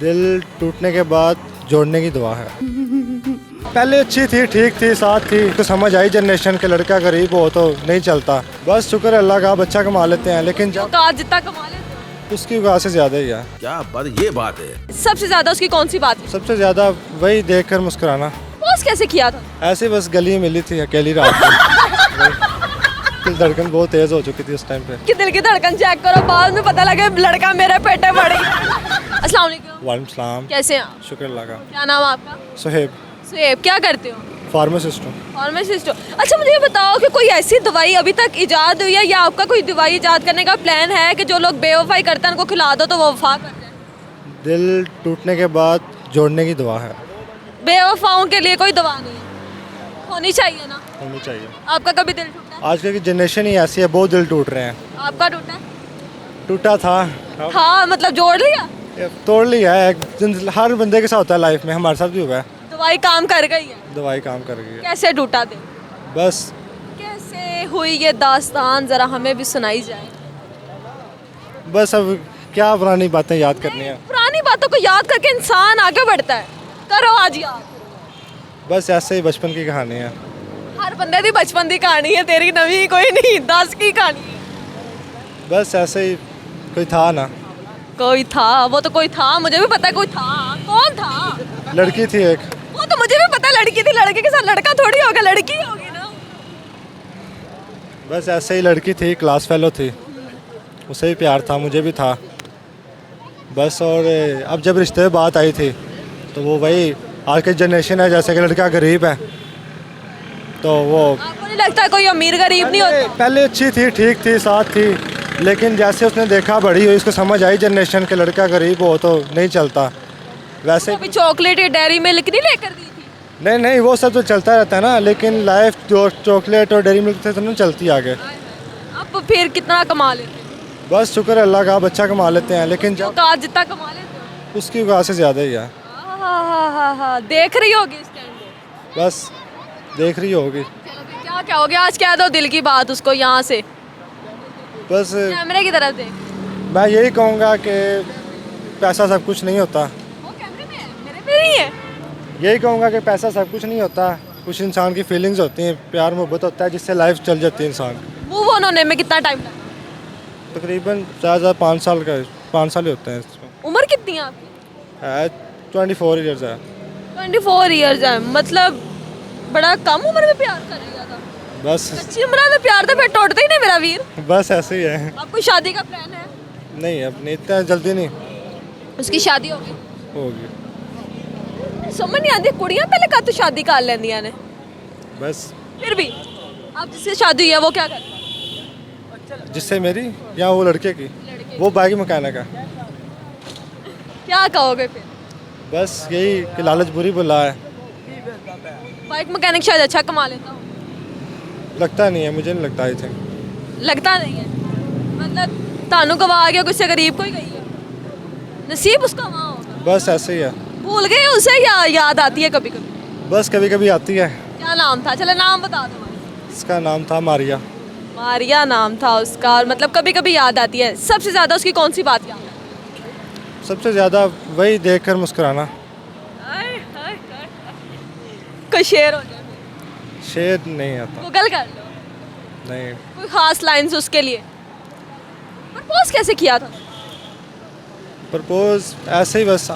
दिल टूटने के बाद जोड़ने की दुआ है। पहले अच्छी थी, ठीक थी, साथ थी, तो समझ आई जनरेशन के लड़का गरीब हो तो नहीं चलता। बस शुक्र है अल्लाह का, आप अच्छा कमा लेते हैं, लेकिन जब औकात जितना कमा लेते उसकी औकात से ज़्यादा ही है। क्या बात, ये बात है। हो सबसे ज्यादा उसकी कौन सी बात है? सबसे ज़्यादा वही देख कर मुस्कुराना। पोस्ट कैसे किया था? ऐसे बस गली में मिली थी अकेली रात को। दिल धड़कन बहुत तेज़ हो चुकी थी उस टाइम पे। कि दिल की धड़कन चेक करो, बाद में पता लगे लड़का मेरे पेटे पड़ गया। अस्सलाम वालेकुम। वालेकुम सलाम। कैसे हैं आप? शुक्र अल्लाह का। क्या नाम है आपका? सुहेब, सुहेब। क्या करते हो? फार्मासिस्ट हूँ। फार्मासिस्ट हो। अच्छा मुझे ये बताओ कि कोई ऐसी दवाई अभी तक इजाद हुई है या आपका कोई दवाई इजाद करने का प्लान है कि जो लोग बेवफाई करते हैं उनको खिला दो तो वो वफा करते हैं? दिल टूटने के बाद जोड़ने की दुआ है। बेवफाओं के लिए कोई दवा नहीं है, होनी चाहिए ना। होनी चाहिए। आपका कभी दिल टूटा है? आजकल की जनरेशन ही ऐसी है, बहुत दिल टूट रहे हैं। आपका टूटा है? टूटा था, हाँ मतलब जोड़ लिया। तोड़ लिया है। हर बंदे के साथ होता है लाइफ में, हमारे साथ भी हुआ है। दवाई काम कर गई है। दवाई काम कर गई है। कैसे टूटा दिल? बस कैसे हुई ये दास्तान, जरा हमें भी सुनाई जाए। बस अब क्या पुरानी बातें याद करनी है। पुरानी बातों को याद करके इंसान आगे बढ़ता है। करो आज याद। बस ऐसे ही बचपन की कहानी है। हर बंदे दी बचपन दी कहानी है, तेरी नवी कोई नहीं, 10 की कहानी है। बस ऐसे ही कोई था ना, कोई था, वो तो कोई था, मुझे भी पता है कोई था। कौन था? लड़की थी एक। वो तो मुझे भी पता है, लड़की थी। लड़के के साथ लड़का थोड़ी होगा, लड़की ही होगी ना। बस ऐसे ही लड़की थी, क्लास फेलो थी, उसे भी प्यार था, मुझे भी था। बस और अब जब रिश्ते में बात आई थी तो वो वही आज की जनरेशन है, जैसे कि लड़का गरीब है तो वो आपको नहीं लगता कोई अमीर गरीब नहीं होता? पहले अच्छी थी, ठीक थी, साथ थी, लेकिन जैसे उसने देखा बड़ी हुई, उसको समझ आई जनरेशन के लड़का गरीब हो तो नहीं चलता। वैसे अभी चॉकलेट या डेयरी मिल्क नहीं लेकर दी थी? नहीं नहीं, वो सब तो चलता रहता है ना, लेकिन लाइफ जो चॉकलेट और डेयरी मिल्क से तो नहीं चलती आगे। अब फिर कितना कमा लेते हो? बस शुक्र है अल्लाह का, आप अच्छा कमा लेते हैं, लेकिन जब औकात जितना कमा लेते हो। उसकी औकात से ज़्यादा ही है। हाँ, देख रही होगी इस टाइम पे। बस देख रही होगी। चलो फिर क्या क्या हो गया, आज कह दो दिल की बात उसको यहाँ से, बस कैमरे की तरफ देख। मैं यही कहूँगा कि पैसा सब कुछ नहीं होता। वो कैमरे में है, मेरे पे नहीं है। यही कहूँगा कि पैसा सब कुछ नहीं होता, कुछ इंसान की फीलिंग्स होती हैं, प्यार मोहब्बत होता है, जिससे लाइफ चल जाती है इंसान की। मूव ऑन होने में कितना टाइम लगा? तकरीबन ज़्यादा 5 साल का, 5 साल ही होते हैं इसमें। उम्र कितनी है आपकी? है 24 ईयर्स है। 24 ईयर्स है, मतलब बड़ा कम उम्र में प्यार कर लिया था। बस अच्छी उम्र में प्यार तो फिर टूटता ही नहीं मेरा वीर। बस ऐसे ही है। आपको शादी का प्लान है? नहीं अब नहीं, इतना जल्दी नहीं उसकी शादी होगी? होगी। समझ नहीं आती, कुड़ियां पहले कद शादी कर लेंदियां ने, बस फिर भी आप जिससे शादी हुई है वो क्या करता है? जिससे मेरी या वो लड़के की, वो बाइक मैकेनिक है। क्या कहोगे फिर? बस यही कि लालच बुरी बुला है। बाइक मैकेनिक शायद अच्छा कमा लेता हो। लगता नहीं है, मुझे नहीं लगता। आई थिंक लगता नहीं है, मतलब तानू गवा गया, कुछ से गरीब कोई गई है, नसीब उसका वहाँ होगा। बस ऐसे ही है। भूल गए उसे या याद आती है कभी कभी? बस कभी कभी आती है। क्या नाम था? चलो नाम बता दो। इसका नाम था मारिया। मारिया नाम था उसका, और मतलब कभी कभी याद आती है। सबसे ज्यादा उसकी कौन सी बात याद है? सबसे ज़्यादा वही देख कर मुस्कुराना। कोई शेर हो जाए, शेर नहीं आता। गूगल कर लो। नहीं, कोई खास लाइंस उसके लिए। प्रपोज कैसे किया था? प्रपोज ऐसे ही बस,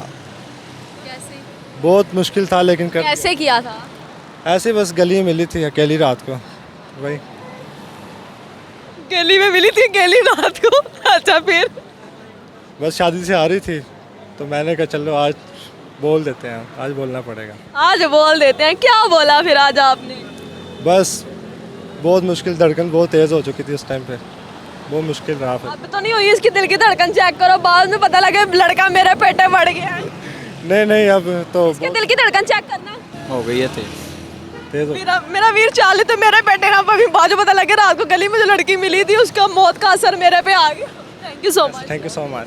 कैसे बहुत मुश्किल था लेकिन कर कैसे किया था? ऐसे ही बस गली में मिली थी अकेली रात को, वही। गली में मिली थी, गली रात को? अच्छा फिर? बस शादी से आ रही थी तो मैंने कहा चलो आज बोल देते हैं, आज बोलना पड़ेगा। आज बोल देते हैं। क्या बोला फिर आज आपने? बस बहुत मुश्किल, धड़कन बहुत तेज़ हो चुकी थी उस टाइम पे, बहुत मुश्किल रहा फिर। अब तो नहीं हुई इसकी दिल की धड़कन चेक करो, बाद में पता लगे लड़का मेरे पेटे पड़ गया। नहीं नहीं, अब तो इसके दिल की धड़कन चेक करना। हो गई है तेज़ हो। मेरा वीर चाले तो मेरे पेटे ना पड़ी, बाद में पता लगे रात को गली में जो लड़की मिली थी उसका मौत का असर मेरे पे आ गया। Thank you so much. Thank you so much.